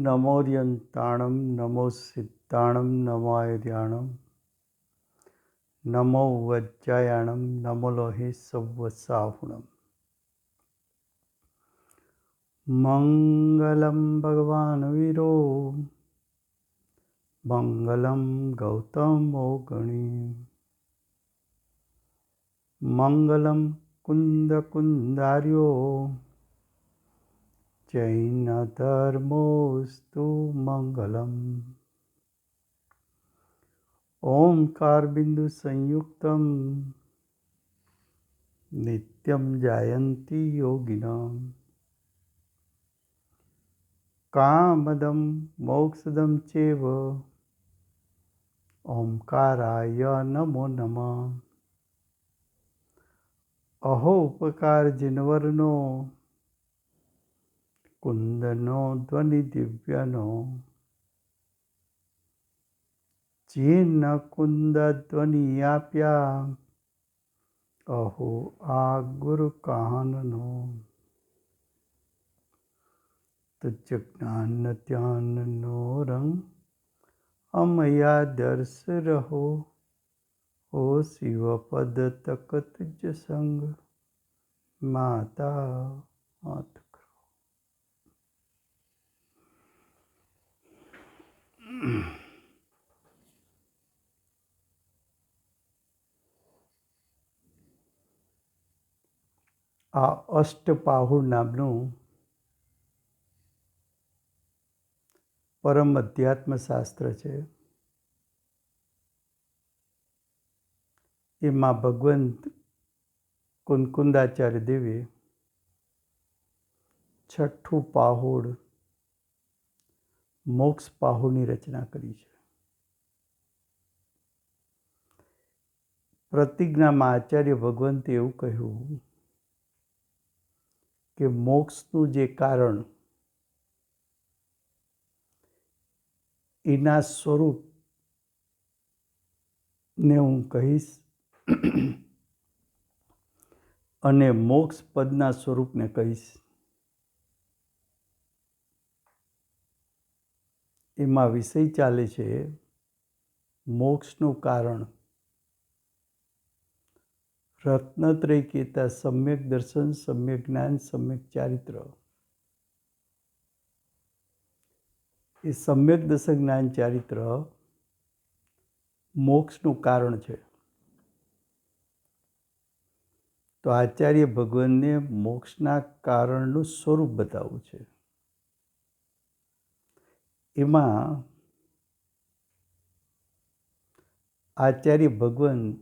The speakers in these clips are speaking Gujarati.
नमोर्यन्ताणं नमो सिद्धाणं नमो आयुर्याणं नमो वज्रायाणं नमो लोहे सव्वसाहुणम्। मङ्गलं भगवान् वीरो मङ्गलं गौतमो गणी मङ्गलं कुन्दकुन्दार्यो जैनधर्मोऽस्तु मङ्गलम्। ओंकार बिंदु संयुक्तं नित्यं जायन्ति योगिनाम् कामदं मोक्षदं चैव ओंकाराय नमो नमः। अहो उपकार जिनवरनो कुंदनो ध्वनि दिव्यनो जीन कुंद ध्वनि आप्या अहो आ गुरु काननो तुझ ज्ञान ध्यान नो रंग अमया दर्श रहो ओ शिव पद तक तुझ संग माता मात करो। આ અષ્ટપાહુર નામનું પરમ અધ્યાત્મ શાસ્ત્ર છે. એમાં ભગવંત કુંકુંદાચાર્ય દેવે છઠ્ઠું પાહોડ મોક્ષ પાહોડની રચના કરી છે. પ્રતિજ્ઞામાં આચાર્ય ભગવંતે એવું કહ્યું કે મોક્ષનું જે કારણ એના સ્વરૂપને હું કહીશ અને મોક્ષ પદના સ્વરૂપને કહીશ. એમાં વિષય ચાલે છે મોક્ષનું કારણ રત્નત્રય કહેતા સમ્યક દર્શન, સમ્યક જ્ઞાન, સમ્યક ચારિત્ર. એ સમ્યક દર્શન, જ્ઞાન, ચારિત્ર મોક્ષનું કારણ છે. તો આચાર્ય ભગવાનને મોક્ષના કારણનું સ્વરૂપ બતાવવું છે. એમાં આચાર્ય ભગવંત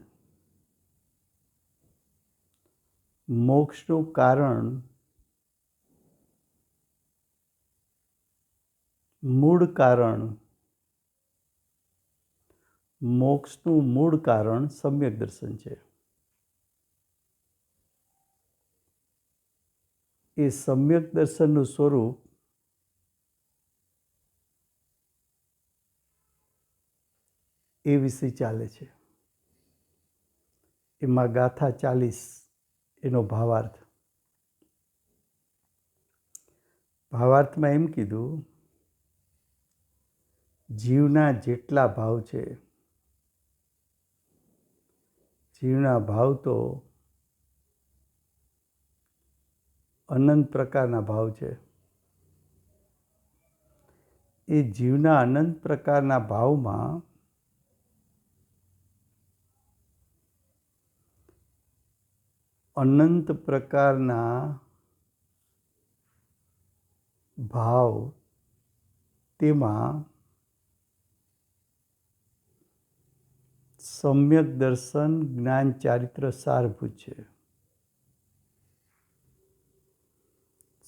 મોક્ષનું કારણ મૂળ કારણ મોક્ષનું મૂળ કારણ સમ્યક દર્શન છે. એ સમ્યક દર્શનનું સ્વરૂપ એ વિશે ચાલે છે. એમાં ગાથા 40 એનો ભાવાર્થ. ભાવાર્થમાં એમ કીધું, જીવના જેટલા ભાવ છે, જીવના ભાવ તો અનંત પ્રકારના ભાવ છે. એ જીવના અનંત પ્રકારના ભાવમાં અનંત પ્રકારના ભાવ, તેમાં સમ્યક દર્શન, જ્ઞાન, ચારિત્ર સારભૂત છે.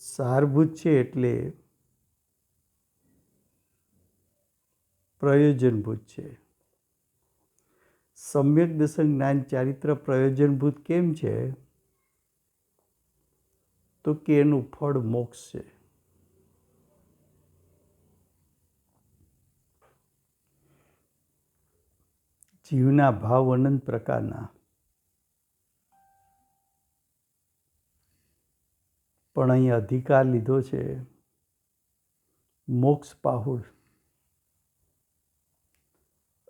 સારભૂત છે એટલે પ્રયોજનભૂત છે. સમ્યક દર્શન, જ્ઞાન, ચારિત્ર પ્રયોજનભૂત કેમ છે? તો કે એનું ફળ મોક્ષ છે. જીવના ભાવ અનંત પ્રકારના, પણ અહીં અધિકાર લીધો છે મોક્ષ પાહુડ.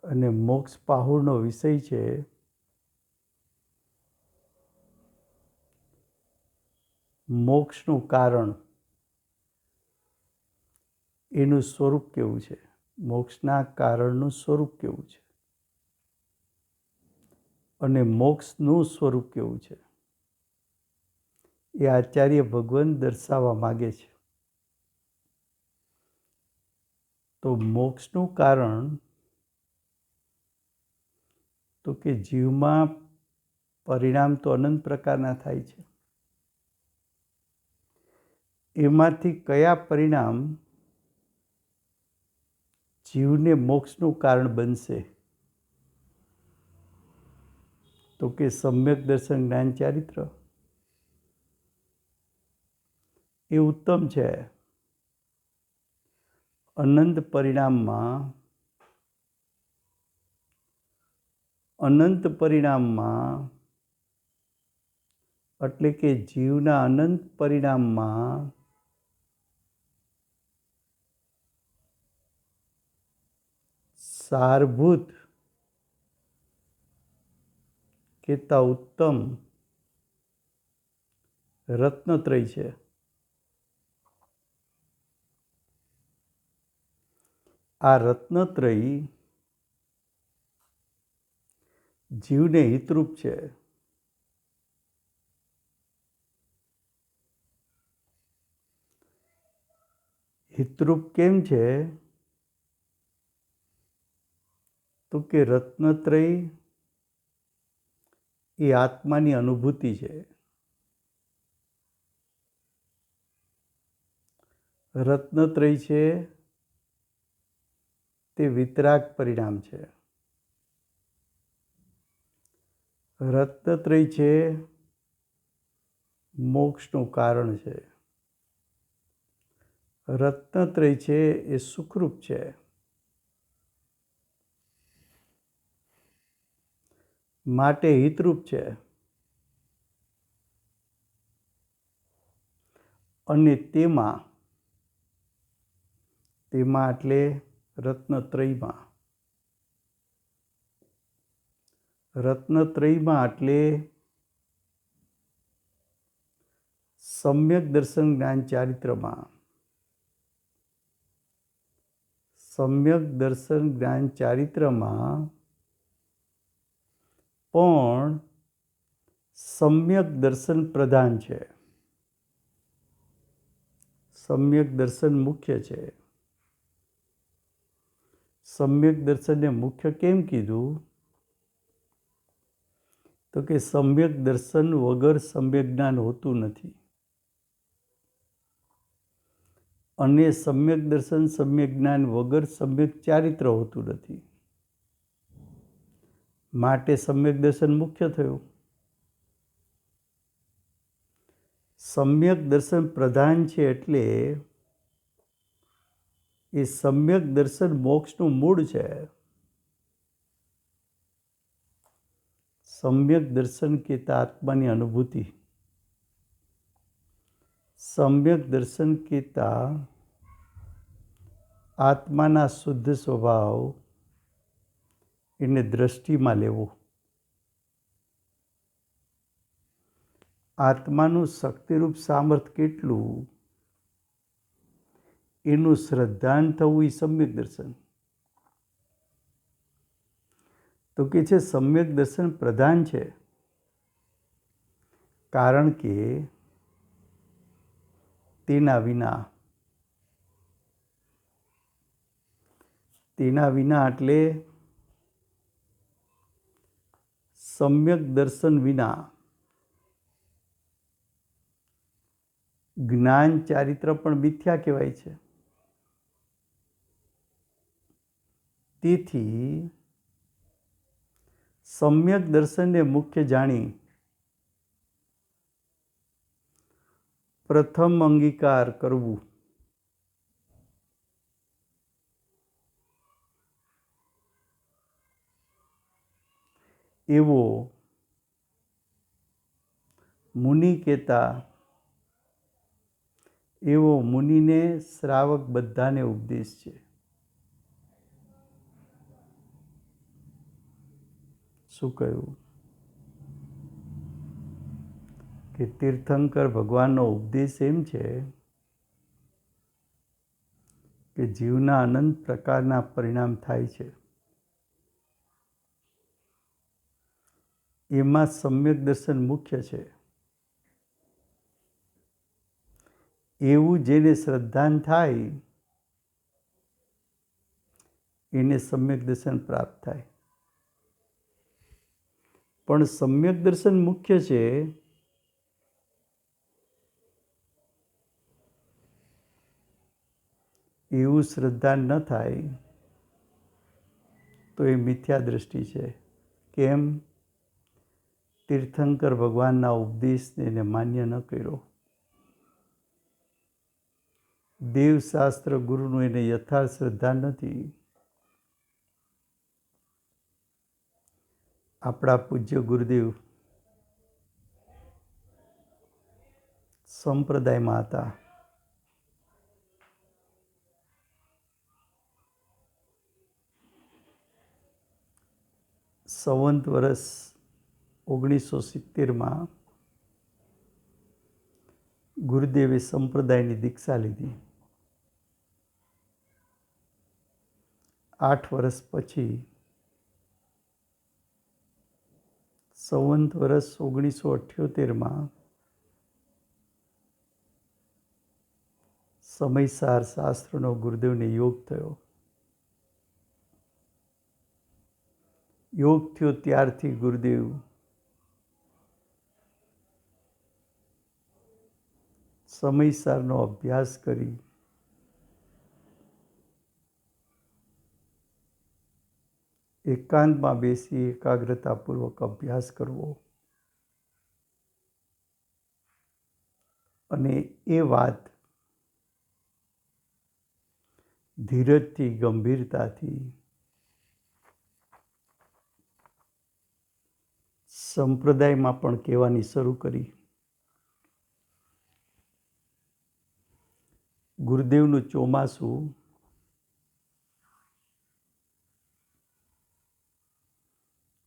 અને મોક્ષ પાહુડનો વિષય છે મોક્ષનું કારણ, એનું સ્વરૂપ કેવું છે, મોક્ષના કારણનું સ્વરૂપ કેવું છે અને મોક્ષનું સ્વરૂપ કેવું છે, એ આચાર્ય ભગવાન દર્શાવવા માગે છે. તો મોક્ષનું કારણ તો કે જીવમાં પરિણામ તો અનંત પ્રકારના થાય છે. એમાંથી કયા પરિણામ જીવને મોક્ષનું કારણ બનશે? તો કે સમ્યક દર્શન જ્ઞાન ચારિત્ર એ ઉત્તમ છે. અનંત પરિણામમાં એટલે કે જીવના અનંત પરિણામમાં સારભૂત કેતા ઉત્તમ રત્નત્રય છે. આ રત્નત્રય જીવને હિતરૂપ છે. હિતરૂપ કેમ છે? તો કે રત્નત્રય એ આત્માની અનુભૂતિ છે. રત્નત્રય છે તે વિતરાગ પરિણામ છે. રત્નત્રય છે મોક્ષનું કારણ છે. રત્નત્રય છે એ સુખરૂપ છે. માટે હિતરૂપ છે. અને તેમાં એટલે રત્નત્રયમાં એટલે સમ્યક દર્શન જ્ઞાન ચારિત્રમાં સમ્યક દર્શન જ્ઞાન ચારિત્રમાં પણ સમ્યક દર્શન પ્રધાન છે. સમ્યક દર્શન મુખ્ય છે. સમ્યક દર્શનને મુખ્ય કેમ કીધું? તો કે સમ્યક દર્શન વગર સમ્યક જ્ઞાન હોતું નથી અને સમ્યક દર્શન સમ્યક જ્ઞાન વગર સમ્યક ચારિત્ર હોતું નથી. માટે સમ્યક દર્શન મુખ્ય થયું. સમ્યક દર્શન પ્રધાન છે એટલે એ સમ્યક દર્શન મોક્ષનું મૂળ છે. સમ્યક દર્શન કહેતા આત્માની અનુભૂતિ, સમ્યક દર્શન કહેતા આત્માના શુદ્ધ સ્વભાવ એને દ્રષ્ટિમાં લેવો. આત્માનું શક્તિરૂપ સામર્થ્ય કેટલું એનું શ્રદ્ધાન થવું એ સમ્યક દર્શન. તો કે છે સમ્યક દર્શન પ્રધાન છે કારણ કે તેના વિના એટલે સમ્યક દર્શન વિના જ્ઞાન ચારિત્ર પણ મિથ્યા કહેવાય છે. તેથી સમ્યક દર્શનને મુખ્ય જાણી પ્રથમ અંગીકાર કરવું એવો મુનિ કહેતા એવો મુનિને શ્રાવક બધાને ઉપદેશ છે. શું કહ્યું? કે તીર્થંકર ભગવાનનો ઉપદેશ એમ છે કે જીવના અનંત પ્રકારના પરિણામ થાય છે. એમાં સમ્યક દર્શન મુખ્ય છે. એવું જેને શ્રદ્ધાન થાય એને સમ્યક દર્શન પ્રાપ્ત થાય. પણ સમ્યક દર્શન મુખ્ય છે, એવું શ્રદ્ધા ન થાય તો એ મિથ્યા દ્રષ્ટિ છે. કેમ? તીર્થંકર ભગવાનના ઉપદેશને એને માન્ય ન કર્યો. દેવશાસ્ત્ર ગુરુનું એને યથાર્થ શ્રદ્ધા નથી. આપણા પૂજ્ય ગુરુદેવ સંપ્રદાયમાં હતા. સંવંત વર્ષ 1970 ગુરુદેવે સંપ્રદાયની દીક્ષા લીધી. 8 વર્ષ પછી સંવંત વર્ષ 1978 સમયસાર શાસ્ત્રનો ગુરુદેવને યોગ થયો. યોગ થયો ત્યારથી ગુરુદેવ સમયસારનો અભ્યાસ કરી એકાંતમાં બેસી એકાગ્રતાપૂર્વક અભ્યાસ કરવો અને એ વાત ધીરજથી, ગંભીરતાથી સંપ્રદાયમાં પણ કહેવાની શરૂ કરી. ગુરુદેવનું ચોમાસું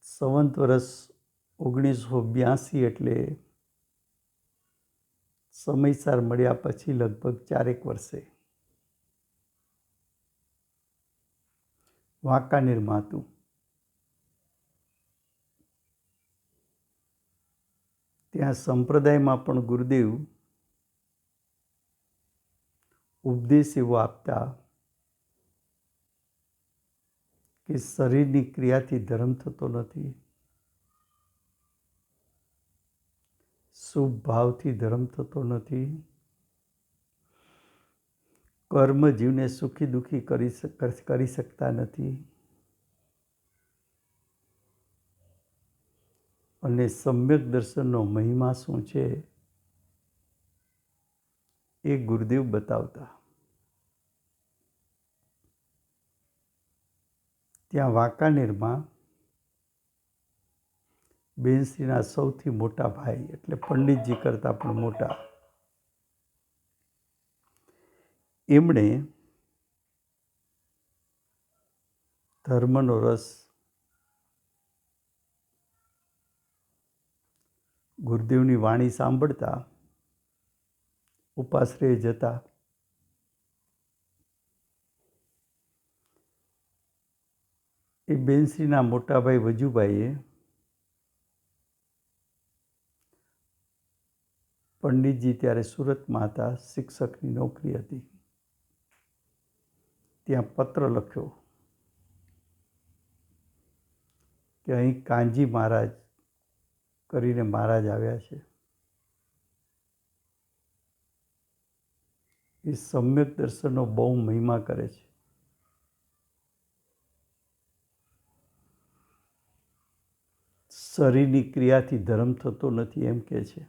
સંવંત વર્ષ 1982 એટલે સમયસાર મળ્યા પછી લગભગ 4 વર્ષે વાંકાનેરમાં હતું. ત્યાં સંપ્રદાયમાં પણ ગુરુદેવ ઉપદેશ એવો આપતા કે શરીરની ક્રિયાથી ધર્મ થતો નથી, શુભ ભાવથી ધર્મ થતો નથી, કર્મ જીવને સુખી દુઃખી કરી શકતા નથી અને સમ્યક દર્શનનો મહિમા શું છે એ ગુરુદેવ બતાવતા. ત્યાં વાંકાનેરમાં બેનશ્રીના સૌથી મોટા ભાઈ એટલે પંડિતજી કરતાં પણ મોટા, એમણે ધર્મનો રસ ગુરુદેવની વાણી સાંભળતા ઉપાશ્રયે જતા. એ બેનશ્રીના મોટાભાઈ વજુભાઈએ પંડિતજી ત્યારે સુરતમાં હતા, શિક્ષકની નોકરી હતી. ત્યાં પત્ર લખ્યો કે અહીં કાંજી મહારાજ કરીને મહારાજ આવ્યા છે. એ સમ્યક દર્શનનો બહુ મહિમા કરે છે. શરીરની ક્રિયાથી ધર્મ થતો નથી એમ કહે છે.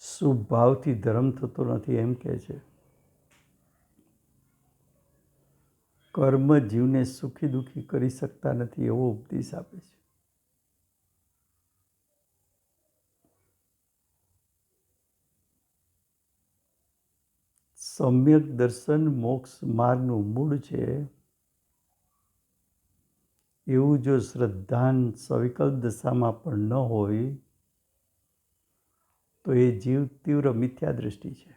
શુભ ભાવથી ધર્મ થતો નથી એમ કહે છે. કર્મ જીવને સુખી દુઃખી કરી શકતા નથી એવો ઉપદેશ આપે છે. સમ્યક દર્શન મોક્ષ માર્ગનું મૂળ છે, એવું જો શ્રદ્ધાન સવિકલ્પ દશામાં પણ ન હોય તો એ જીવ તીવ્ર મિથ્યા દૃષ્ટિ છે.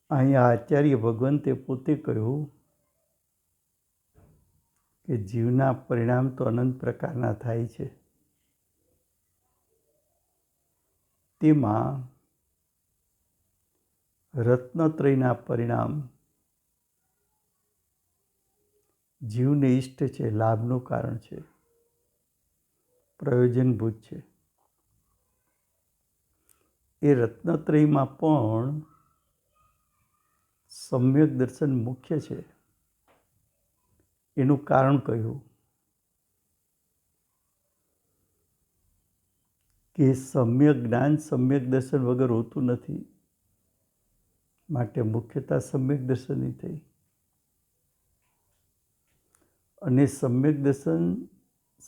અહીંયા આચાર્ય ભગવંતે પોતે કહ્યું કે જીવના પરિણામ તો અનંત પ્રકારના થાય છે. તેમાં રત્નત્રયના પરિણામ જીવને ઇષ્ટ છે, લાભનું કારણ છે, પ્રયોજનભૂત છે. એ રત્નત્રયમાં પણ સમ્યક દર્શન મુખ્ય છે. એનું કારણ કહ્યું કે સમ્યક જ્ઞાન સમ્યક દર્શન વગર હોતું નથી, માટે મુખ્યતા સમ્યક દર્શનની થઈ. અને સમ્યક દર્શન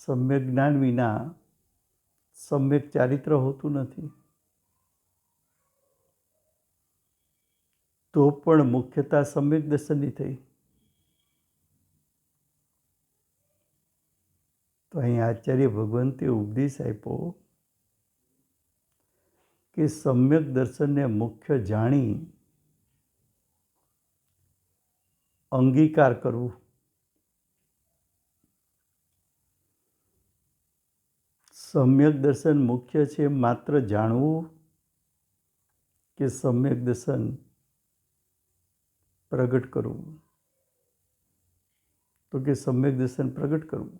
સમ્યક જ્ઞાન વિના સમ્યક ચારિત્ર હોતું નથી, તો પણ મુખ્યતા સમ્યક દર્શનની થઈ. તો અહીં આચાર્ય ભગવંતે ઉપદેશ આપ્યો કે સમ્યક દર્શનને મુખ્ય જાણી અંગીકાર કરવું. સમ્યક દર્શન મુખ્ય છે માત્ર જાણવું કે સમ્યક દર્શન પ્રગટ કરવું? તો કે સમ્યક દર્શન પ્રગટ કરવું.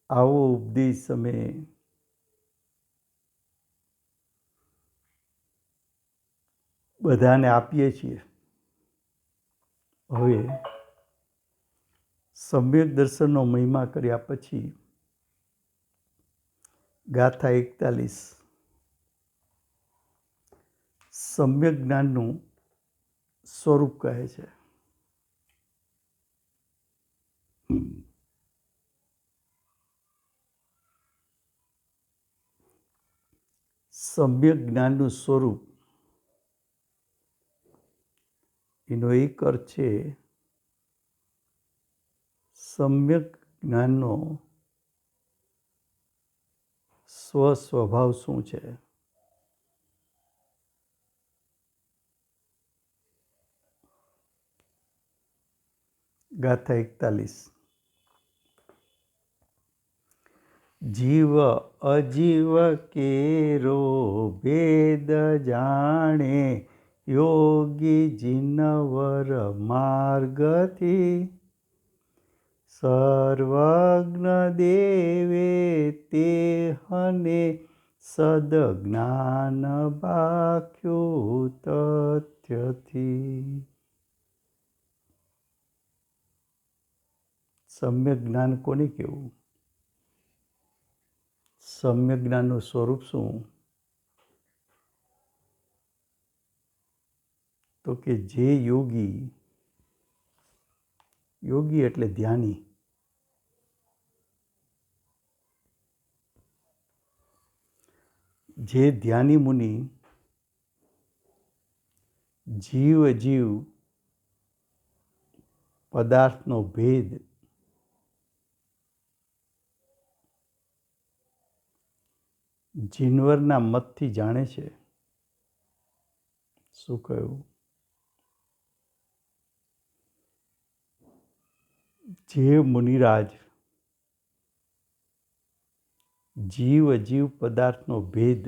આવો ઉપદેશ અમે બધાને આપીએ છીએ. હવે સમ્યક દર્શનનો મહિમા કર્યા પછી ગાથા 41 સમ્યક જ્ઞાનનું સ્વરૂપ કહે છે. સમ્યક જ્ઞાનનું સ્વરૂપ એનો એક અર્થ છે સમ્યક જ્ઞાનનો સ્વભાવ શું છે. ગાથા 41 જીવ અજીવ કેરો ભેદ જાણે યોગી જીનવર માર્ગથી સર્વજ્ઞ દેવે તે હને સદજ્ઞાન ભાખ્યું તથ્યથી. સમ્યક જ્ઞાન કોને કહેવું? સમ્યક જ્ઞાનનું સ્વરૂપ શું? તો કે જે યોગી એટલે ધ્યાની, જે ધ્યાની મુનિ જીવ અજીવ પદાર્થનો ભેદ જીનવરના મતથી જાણે છે. શું કહ્યું? જે મુનિરાજ જીવ અજીવ પદાર્થનો ભેદ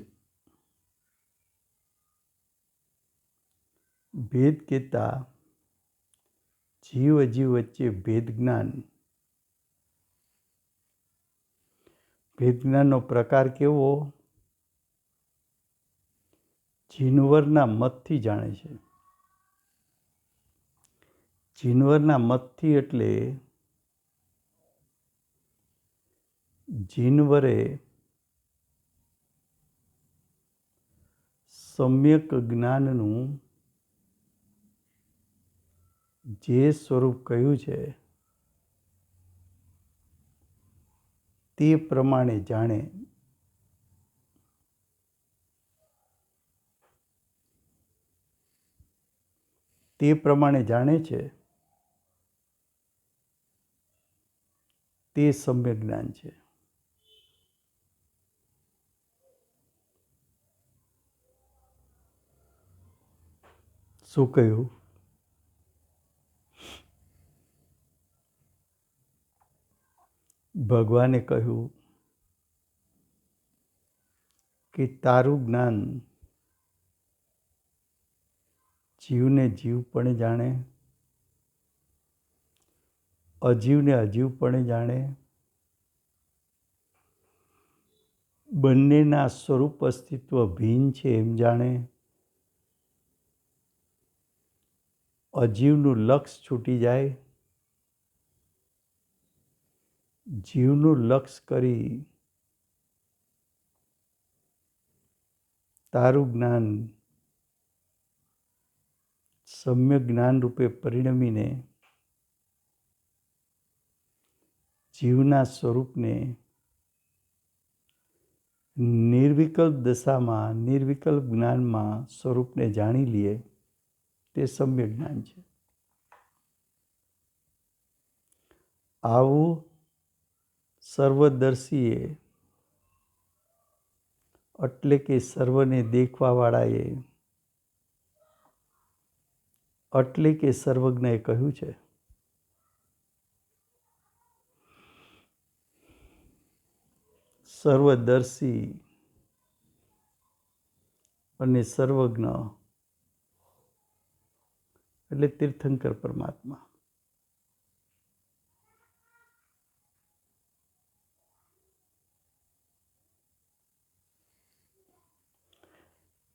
કહેતા જીવ અજીવ વચ્ચે ભેદ જ્ઞાનનો પ્રકાર કેવો? જીનવરના મતથી જાણે છે. જીનવરના મતથી એટલે જીનવરે સમ્યક જ્ઞાનનું જે સ્વરૂપ કહ્યું છે તે પ્રમાણે જાણે તે પ્રમાણે જાણે છે તે સમ્યક જ્ઞાન છે. શું કહ્યું? ભગવાને કહ્યું કે તારું જ્ઞાન જીવને જીવપણે જાણે, અજીવને અજીવપણે જાણે, બંનેના સ્વરૂપ અસ્તિત્વ ભિન્ન છે એમ જાણે, અજીવનું લક્ષ છૂટી જાય, જીવનું લક્ષ કરી તારું જ્ઞાન સમ્યક જ્ઞાન રૂપે પરિણમીને જીવના સ્વરૂપને નિર્વિકલ્પ દશામાં, નિર્વિકલ્પ જ્ઞાનમાં સ્વરૂપને જાણી લઈએ તે સમ્યક જ્ઞાન છે. આવું સર્વદર્શીએ એટલે કે સર્વને દેખવાવાળાએ એટલે કે સર્વજ્ઞએ કહ્યું છે. સર્વદર્શી અને સર્વજ્ઞ એટલે તીર્થંકર પરમાત્મા.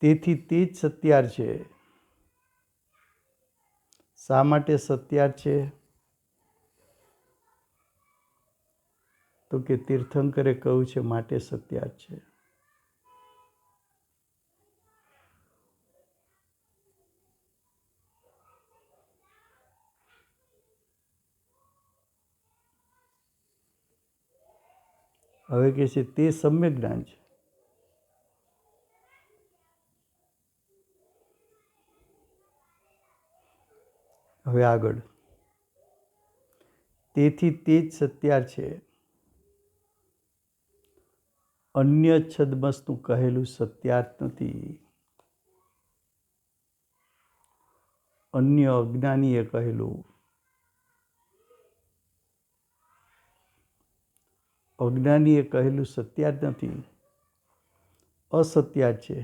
તેથી તે જ સત્યાર છે. શા માટે સત્યાર છે? તો કે તીર્થંકરે કહ્યું છે માટે સત્યાર છે. હવે કે છે તે સમ્યક જ્ઞાન છે. હવે આગળ, તેથી તે જ સત્યાર છે. અન્ય છદ્મસનું કહેલું સત્યાર્થ નથી. અન્ય અજ્ઞાનીએ કહેલું, અજ્ઞાનીએ કહેલું સત્યાર્થ નથી, અસત્યાર્થ છે.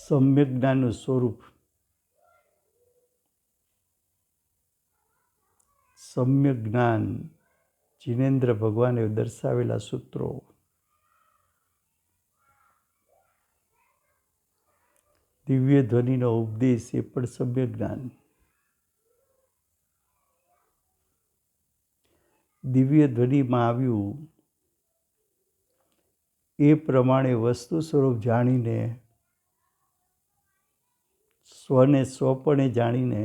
સમ્યક જ્ઞાનનું સ્વરૂપ, સમ્યક જ્ઞાન જિનેન્દ્ર ભગવાને દર્શાવેલા સૂત્રો, દિવ્ય ધ્વનિનો ઉપદેશ એ પણ સમ્યક જ્ઞાન. દિવ્ય ધ્વનિમાં આવ્યું એ પ્રમાણે વસ્તુ સ્વરૂપ જાણીને, સ્વને સ્વપણે જાણીને,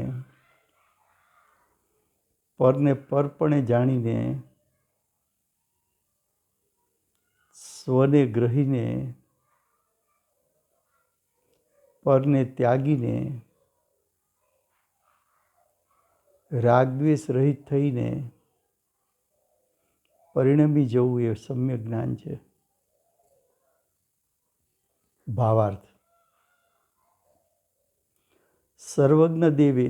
પરને પરપણે જાણીને, સ્વને ગ્રહીને, પરને ત્યાગીને, રાગદ્વેષ રહિત થઈને પરિણમી જવું એ સમ્યક જ્ઞાન છે. ભાવાર્થ, સર્વજ્ઞ દેવે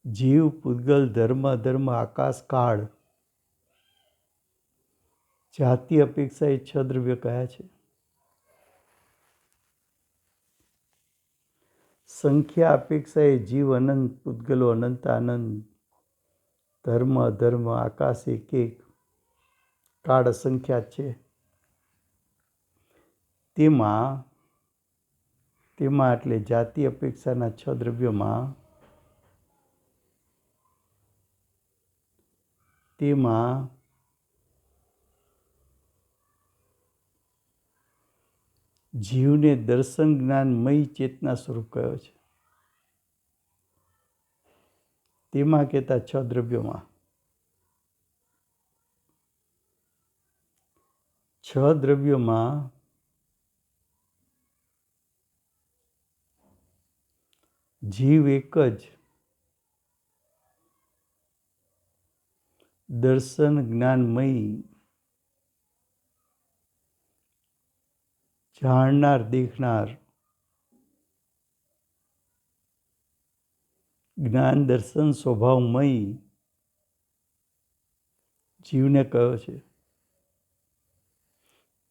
જીવ, પૂતગલ, ધર્મ, અધર્મ, આકાશ, કાળ, જાતિ અપેક્ષા એ 6 દ્રવ્ય કયા છે. સંખ્યા અપેક્ષા એ જીવ અનંત, પૂતગલો અનંત આનંદ, ધર્મ અધર્મ, આકાશ એક એક, કાળ અસંખ્યાત છે. તેમાં એટલે જાતિ અપેક્ષાના 6 દ્રવ્યોમાં તેમાં જીવને દર્શન જ્ઞાનમય ચેતના સ્વરૂપ કયો છે. તેમાં કહેતા 6 દ્રવ્યોમાં છ દ્રવ્યોમાં જીવ એક જ દર્શન જ્ઞાનમય જાણનાર દેખનાર જ્ઞાન દર્શન સ્વભાવમય જીવને કહ્યો છે.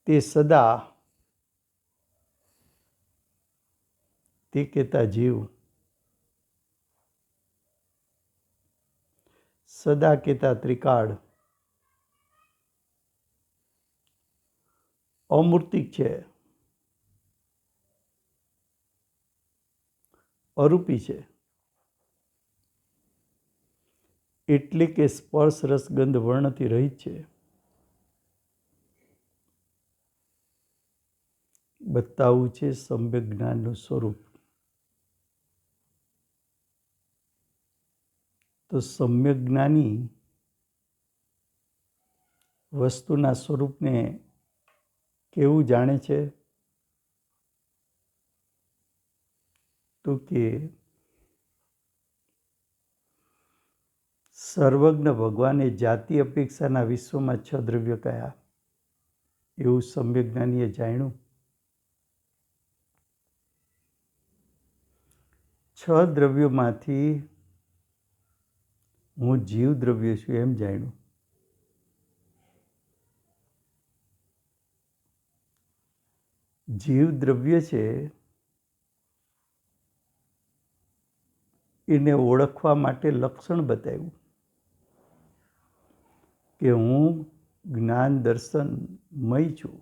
તે સદા તે કહેતા જીવ, સદા કહેતા ત્રિકાળ અમૂર્તિક છે, અરૂપી છે. એટલે કે સ્પર્શ રસ ગંધ વર્ણથી રહિત છે. બતાવવું છે સમ્યક જ્ઞાનનું સ્વરૂપ. તો સમ્યક જ્ઞાની વસ્તુના સ્વરૂપને કેવું જાણે છે? તો કે સર્વજ્ઞ ભગવાને જાતિ અપેક્ષાના વિશ્વમાં 6 દ્રવ્યો કયા, એવું સમ્યક જ્ઞાનીએ જાણ્યું. 6 દ્રવ્યોમાંથી હું જીવ દ્રવ્ય છું એમ જાણ્યું. જીવ દ્રવ્ય છે એને ઓળખવા માટે લક્ષણ બતાવ્યું કે હું જ્ઞાન દર્શનમય છું.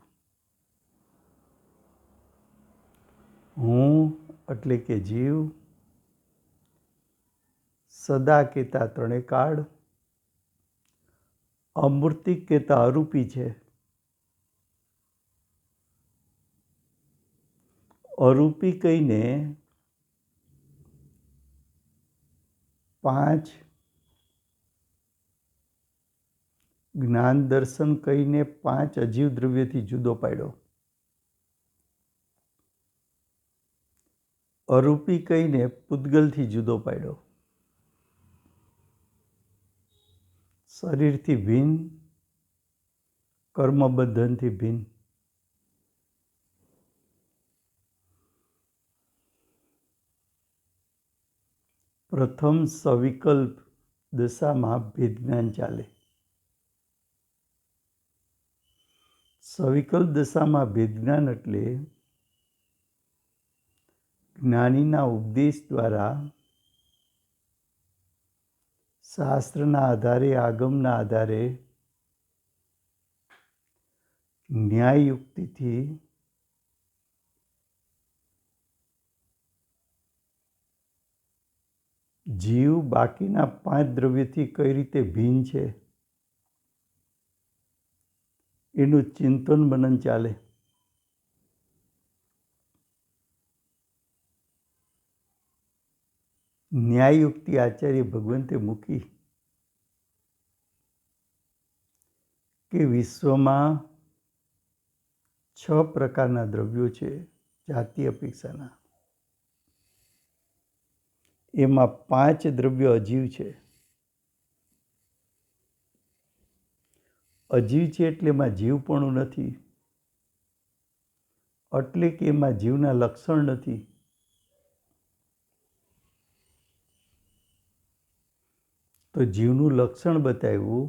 હું એટલે કે જીવ, સદા કહેતા ત્રણે કાળ, અમૂર્તિક કહેતા અરૂપી છે, અરૂપી કહીને 5 જ્ઞાન દર્શન કહીને 5 અજીવ દ્રવ્યથી જુદો પાડ્યો. અરૂપી કહીને પૂતગલથી જુદો પાડ્યો. શરીરથી ભિન્ન, કર્મબંધનથી ભિન્ન. પ્રથમ સવિકલ્પ દશામાં ભેદ જ્ઞાન ચાલે. સવિકલ્પ દશામાં ભેદ જ્ઞાન એટલે જ્ઞાનીના ઉપદેશ દ્વારા શાસ્ત્રના આધારે, આગમના આધારે ન્યાયયુક્તિથી જીવ બાકીના 5 દ્રવ્યથી કઈ રીતે ભિન્ન છે એનું ચિંતન મનન ચાલે. ન્યાયયુક્તિ આચાર્ય ભગવંતે મૂકી કે વિશ્વમાં 6 પ્રકારના દ્રવ્યો છે જાતિ અપેક્ષાના. એમાં 5 દ્રવ્યો અજીવ છે. અજીવ છે એટલે એમાં જીવપણું નથી, એટલે કે એમાં જીવના લક્ષણ નથી. તો જીવનું લક્ષણ બતાવ્યું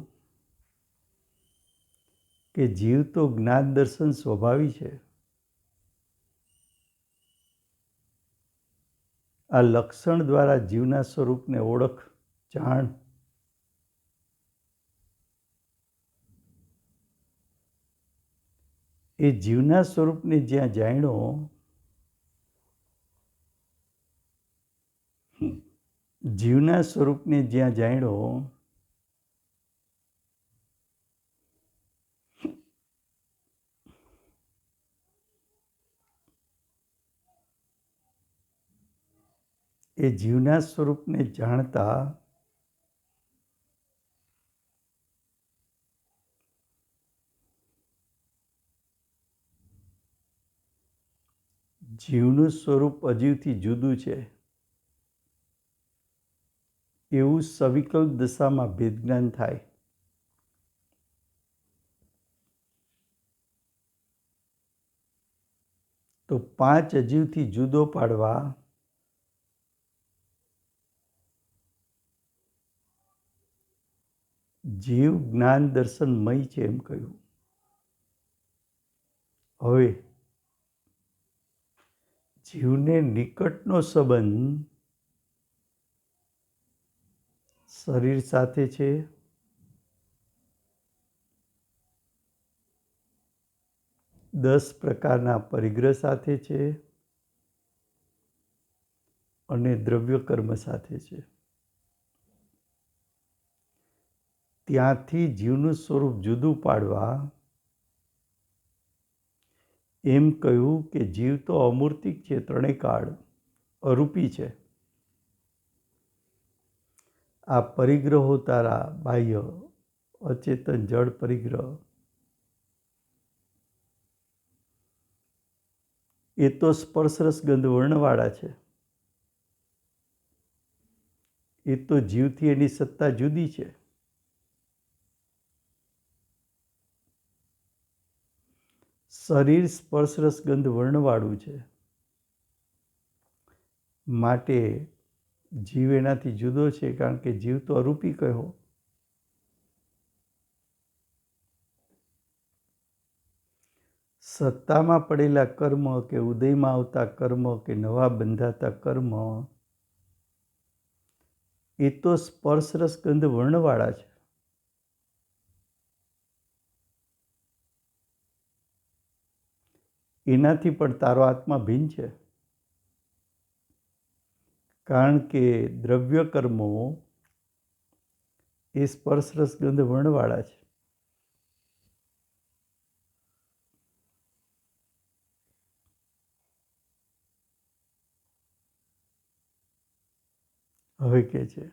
કે જીવ તો જ્ઞાન દર્શન સ્વભાવી છે. આ લક્ષણ દ્વારા જીવના સ્વરૂપને ઓળખ, જાણ. એ જીવના સ્વરૂપને જ્યાં જાણ્યો, જીવના સ્વરૂપને જ્યાં જાણ્યો એ જીવના સ્વરૂપને જાણતા જીવનું સ્વરૂપ અજીવથી જુદું છે એવું સવિકલ્પ દશામાં ભેદજ્ઞાન થાય. તો 5 અજીવથી જુદો પાડવા જીવ જ્ઞાન દર્શનમય છે એમ કહ્યું. હવે જીવને નિકટનો સંબંધ શરીર સાથે છે, દસ પ્રકારના પરિગ્રહ સાથે છે અને દ્રવ્ય કર્મ સાથે છે. ત્યાંથી જીવનું સ્વરૂપ જુદું પાડવા એમ કહ્યું કે જીવ તો અમૂર્તિક છે, ત્રણેય કાળ અરૂપી છે. આ પરિગ્રહો તારા બાહ્ય અચેતન જળ પરિગ્રહ એ તો સ્પર્શ રસ ગંધ વર્ણવાળા છે. એ તો જીવથી એની સત્તા જુદી છે. શરીર સ્પર્શ રસ ગંધ વર્ણવાળું છે, માટે જીવ એનાથી જુદો છે, કારણ કે જીવ તો અરૂપી કહ્યો. સત્તામાં પડેલા કર્મ કે ઉદયમાં આવતા કર્મ કે નવા બંધાતા કર્મ એ તો સ્પર્શ રસ ગંધ વર્ણવાળા છે. એનાથી પણ તારો આત્મા ભિન્ન છે, કારણ કે દ્રવ્ય કર્મો એ સ્પર્શ રસ ગંધ વર્ણવાળા છે. હવે કે છે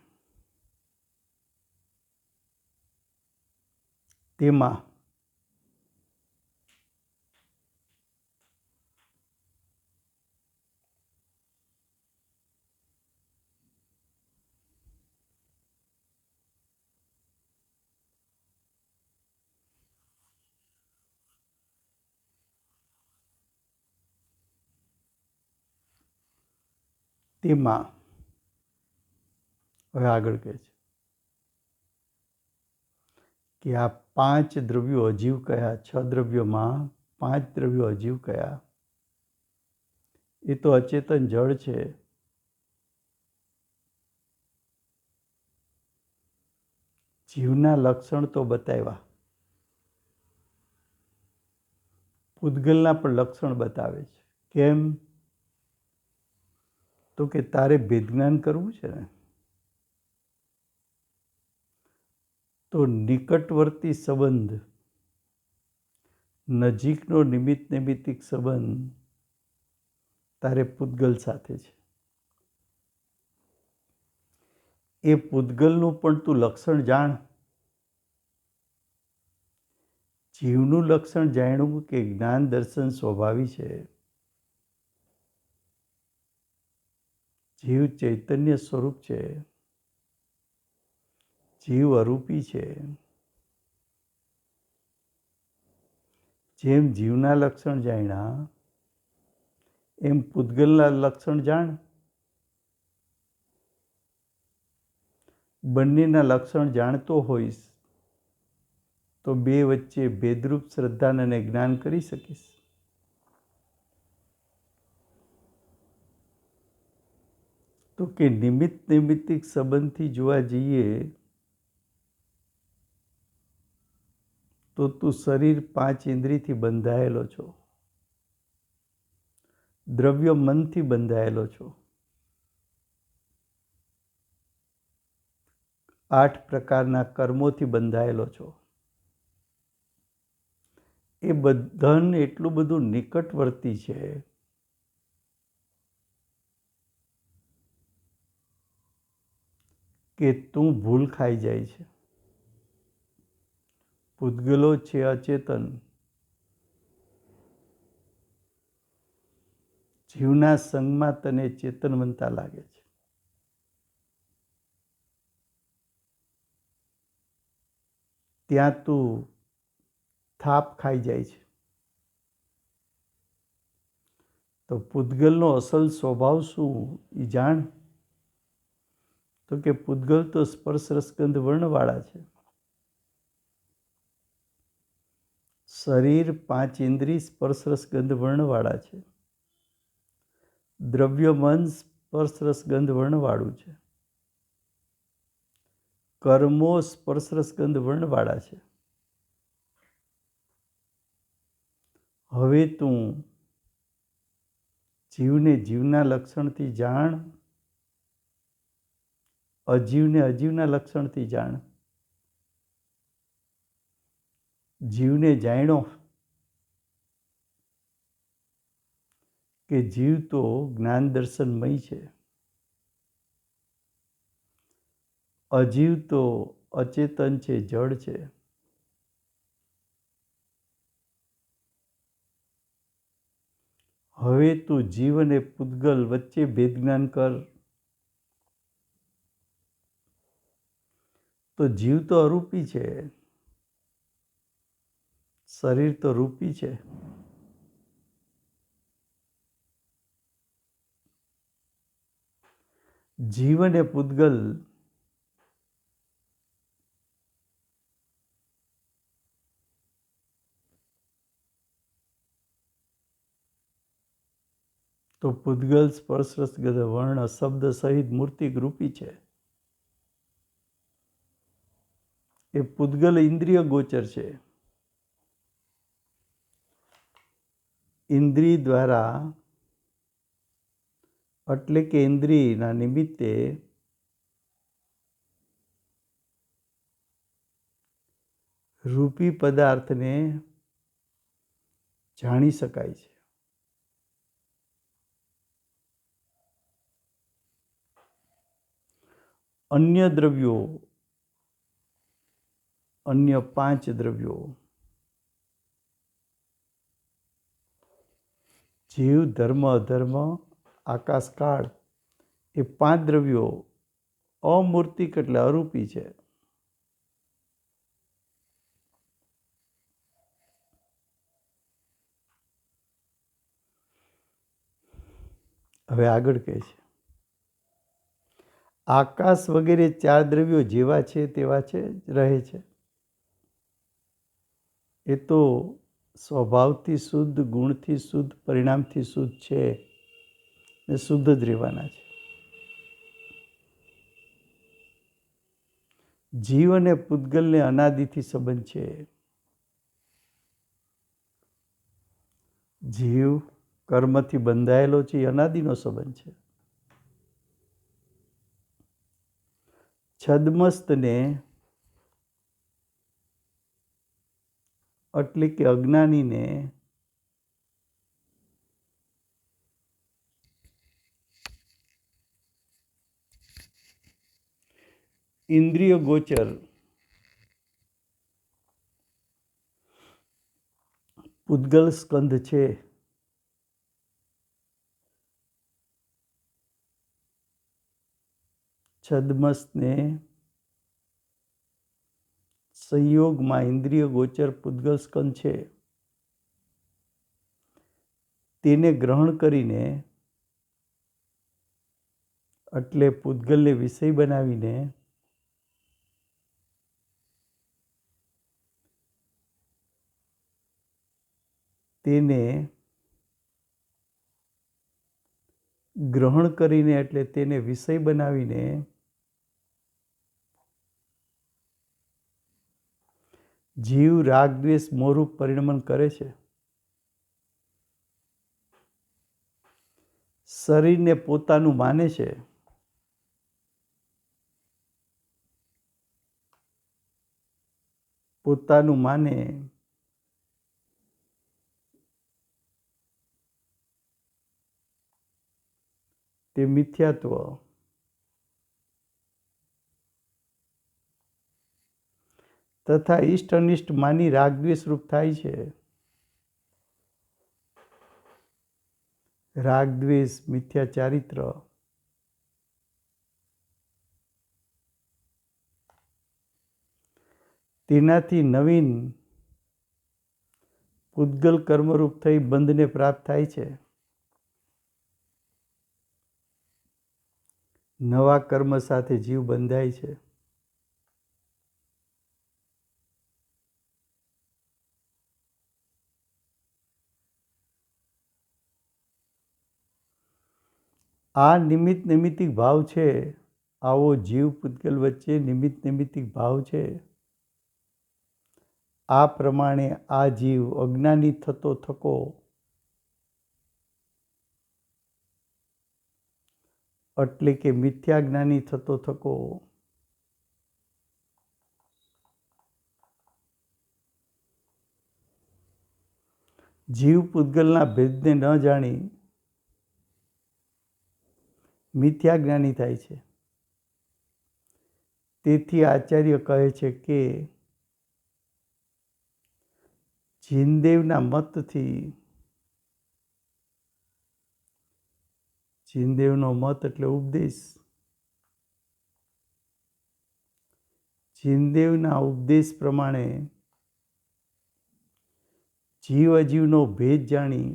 તેમાં હવે આગળ કહે છે કે આ 5 દ્રવ્યો અજીવ કયા, 6 દ્રવ્યોમાં 5 દ્રવ્યો અજીવ કયા. એ તો અચેતન જળ છે. જીવના લક્ષણ તો બતાવ્યા, પૂતગલના પણ લક્ષણ બતાવે છે. કેમ? તો કે તારે ભેદજ્ઞાન કરવું છે ને, તો નિકટવર્તી સંબંધ, નજીકનો નિમિત્ત નૈમિત્તિક સંબંધ તારે પૂતગલ સાથે છે. એ પૂતગલનું પણ તું લક્ષણ જાણ. જીવનું લક્ષણ જાણવું કે જ્ઞાન દર્શન સ્વભાવી છે. જીવ ચૈતન્ય સ્વરૂપ છે, જીવ અરૂપી છે. જેમ જીવના લક્ષણ જાણ્યા એમ પૂતગલના લક્ષણ જાણ. બંનેના લક્ષણ જાણતો હોઈશ તો બે વચ્ચે ભેદરૂપ શ્રદ્ધા અને જ્ઞાન કરી શકીશ. તો કે નિમિત્ત નૈમિત્તિક સંબંધથી જોવા જઈએ તો તું શરીર 5 ઇન્દ્રિયથી બંધાયેલો છો, દ્રવ્ય મનથી બંધાયેલો છો, 8 પ્રકારના કર્મોથી બંધાયેલો છો. એ બધાને એટલું બધું નિકટવર્તી છે કે તું ભૂલ ખાઈ જાય છે. પૂતગલો છે અચેતન, જીવના સંગમાં તને ચેતનવંતા લાગે છે. ત્યાં તું થાપ ખાઈ જાય છે. તો પૂતગલનો અસલ સ્વભાવ શું એ જાણ. તો કે પૂતગલ તો સ્પર્શ રસગંધ વર્ણવાળા છે. શરીર 5 ઇન્દ્રિય સ્પર્શ રસગંધ વર્ણવાળા છે. દ્રવ્ય મન સ્પર્શ રસગંધ વર્ણવાળું છે. કર્મો સ્પર્શ રસગંધ વર્ણવાળા છે. હવે તું જીવને જીવના લક્ષણથી જાણ, અજીવને અજીવના લક્ષણથી જાણ. જીવને જાણ્યો કે જીવ તો જ્ઞાન દર્શનમય છે. અજીવ તો અચેતન છે, જડ છે. હવે તું જીવ અને પૂતગલ વચ્ચે ભેદ જ્ઞાન કર. તો જીવ તો અરૂપી છે, શરીર તો રૂપી છે. જીવ અને પૂતગલ તો પૂતગલ સ્પર્શ રસગંધ વર્ણ શબ્દ સહિત મૂર્તિક રૂપી છે. એ પૂતગલ ઇન્દ્રિય ગોચર છે. ઇન્દ્રિય દ્વારા એટલે કે ઇન્દ્રિયના નિમિત્તે રૂપી પદાર્થને જાણી શકાય છે. અન્ય દ્રવ્યો, અન્ય 5 દ્રવ્યો જીવ, ધર્મ, અધર્મ, આકાશ, કાળ એ 5 દ્રવ્યો અમૂર્તિક એટલે અરૂપી છે. હવે આગળ કહે છે, આકાશ વગેરે 4 દ્રવ્યો જેવા છે તેવા છે રહે છે. એ તો સ્વભાવથી શુદ્ધ, ગુણથી શુદ્ધ, પરિણામથી શુદ્ધ છે ને શુદ્ધ જ રહેવાના છે. જીવ અને પૂતગલને અનાદિથી સંબંધ છે. જીવ કર્મથી બંધાયેલો છે, એ અનાદિનો સંબંધ છે. છદ્મસ્તને એટલે કે અજ્ઞાનીને ઇન્દ્રિય ગોચર પૂતગલ સ્કંધ છે. છદ્મસને સંયોગમાં ઇન્દ્રિય ગોચર પૂતગલ સ્કંધ છે. તેને ગ્રહણ કરીને એટલે પૂતગલને વિષય બનાવીને તેને ગ્રહણ કરીને એટલે તેને વિષય બનાવીને જીવ રાગ દ્વેષ મોહરૂપ પરિણમન કરે છે. શરીરને પોતાનું માને છે. પોતાનું માને તે મિથ્યાત્વ. તથા ઇષ્ટ અનિષ્ટ માની રાગદ્વેષ રૂપ થાય છે. રાગ દ્વેષ, મિથ્યા ચારિત્ર, તેનાથી નવીન પૂતગલ કર્મરૂપ થઈ બંધને પ્રાપ્ત થાય છે. નવા કર્મ સાથે જીવ બંધાય છે. આ નિમિત્ત નૈમિત્તિક ભાવ છે. આવો જીવ પૂતગલ વચ્ચે નિમિત્ત નૈમિત્તિક ભાવ છે. આ પ્રમાણે આ જીવ અજ્ઞાની થતો થકો એટલે કે મિથ્યાજ્ઞાની થતો થકો જીવ પૂતગલના ભેદને ન જાણી મિથ્યાજ્ઞાની થાય છે. તેથી આચાર્ય કહે છે કે જીનદેવના મતથી, જીનદેવનો મત એટલે ઉપદેશ, જીનદેવના ઉપદેશ પ્રમાણે જીવ અજીવનો ભેદ જાણી,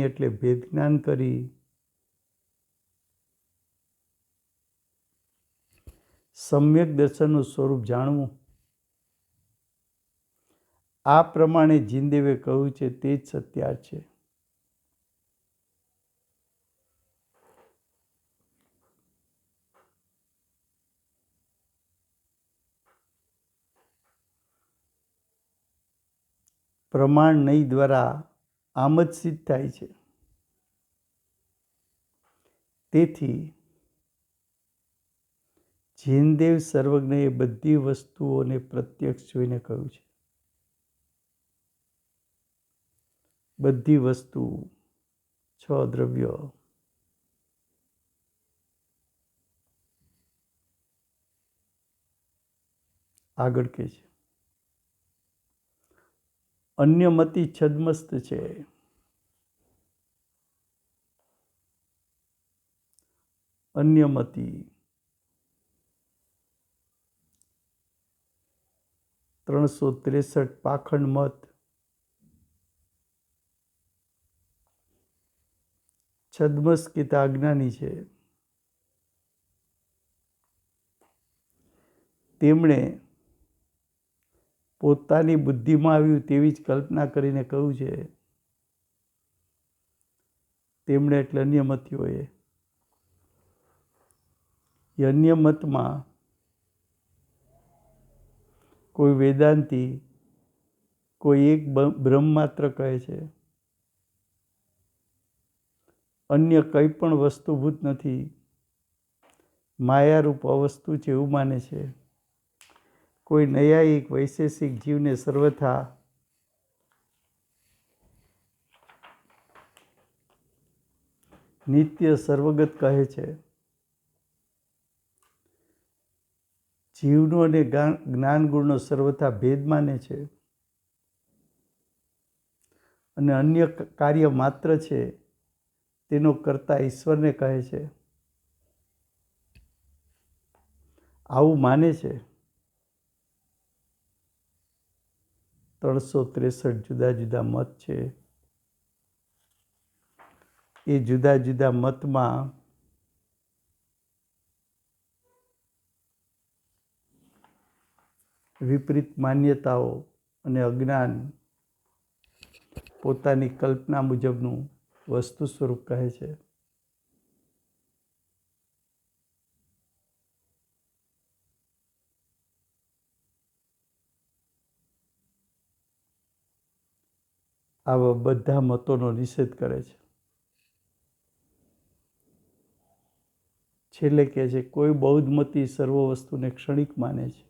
એટલે ભેદ જ્ઞાન કરી સમ્યક દર્શનનું સ્વરૂપ જાણવું. આ પ્રમાણે જીનદેવે કહ્યું છે તે જ સત્યાર્થ છે. પ્રમાણ નહીં દ્વારા આમ જ સિદ્ધ થાય છે. તેથી જીનદેવ સર્વજ્ઞએ બધી વસ્તુઓને પ્રત્યક્ષ જોઈને કહ્યું છે. બધી વસ્તુ, 6 દ્રવ્ય, આગળ કે છે અન્યમતી છદ્મસ્ત છે. અન્યમતી 363 પાખંડ મત છદ્મસ કહેતા અજ્ઞાની છે. તેમણે પોતાની બુદ્ધિમાં આવ્યું તેવી જ કલ્પના કરીને કહ્યું છે. તેમણે એટલે અન્યમતીઓએ. અન્ય મતમાં કોઈ વેદાંતિ કોઈ એક બ્રહ્મ માત્ર કહે છે. અન્ય કંઈ પણ વસ્તુભૂત નથી, માયારૂપ અવસ્તુ છે એવું માને છે. કોઈ નૈયાયિક વૈશેષિક જીવને સર્વથા નિત્ય સર્વગત કહે છે. જીવનો અને જ્ઞાન ગુણનો સર્વથા ભેદ માને છે અને અન્ય કાર્ય માત્ર છે તેનો કર્તા ઈશ્વરને કહે છે. આવું માને છે. 363 જુદા જુદા મત છે. એ જુદા જુદા મતમાં વિપરીત માન્યતાઓ અને અજ્ઞાન પોતાની કલ્પના મુજબનું વસ્તુ સ્વરૂપ કહે છે. આવા બધા મતોનો નિષેધ કરે છે. છેલ્લે કહે છે કોઈ બૌદ્ધ મતી સર્વ વસ્તુને ક્ષણિક માને છે,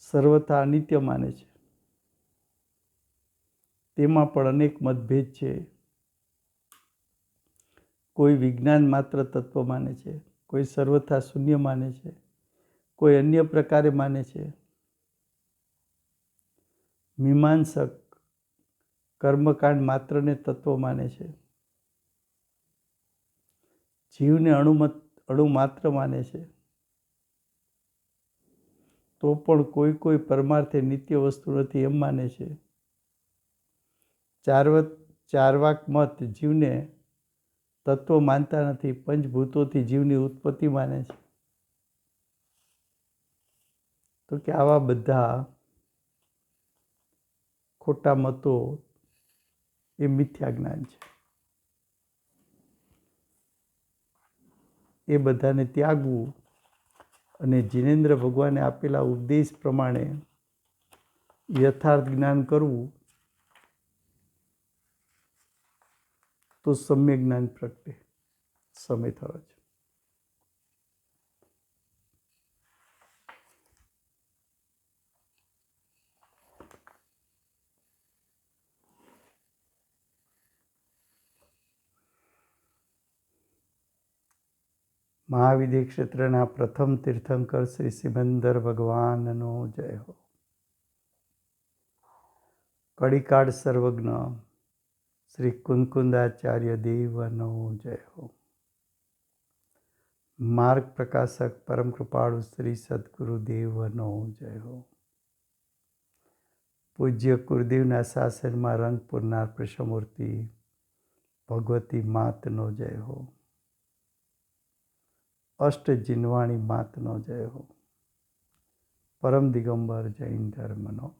સર્વથા અનિત્ય માને છે. તેમાં પણ અનેક મતભેદ છે. કોઈ વિજ્ઞાન માત્ર તત્વ માને છે, કોઈ સર્વથા શૂન્ય માને છે, કોઈ અન્ય પ્રકારે માને છે. મીમાંસક કર્મકાંડ માત્રને તત્વ માને છે, જીવને અણુ માત્ર માને છે, તો પણ કોઈ પરમાર્થે નિત્ય વસ્તુ નથી એમ માને છે. ચાર્વાક મત જીવને તત્વ માનતા નથી, પંચભૂતોથી જીવની ઉત્પત્તિ માને છે. તો કે આવા બધા ખોટા મતો એ મિથ્યા જ્ઞાન છે. એ બધાને ત્યાગવું અને જીનેન્દ્ર ભગવાને આપેલા ઉપદેશ પ્રમાણે યથાર્થ જ્ઞાન કરવું, તો સમ્યક જ્ઞાન પ્રગટે. સમય થયો છે. મહાવિદ્ય ક્ષેત્રના પ્રથમ તીર્થંકર શ્રી સિમંદર ભગવાનનો જય હો. કડીકાળ સર્વજ્ઞ શ્રી કુંદકુંદાચાર્ય દેવનો જય હો. માર્ગ પ્રકાશક પરમ કૃપાળુ શ્રી સદગુરુ દેવનો જય હો. પૂજ્ય કુળદેવના શાસનમાં રંગ પૂરનાર પ્રશમૂર્તિ ભગવતી માતનો જય હો. અષ્ટ જીનવાણી માતનો જય હો. પરમ દિગંબર જૈન ધર્મનો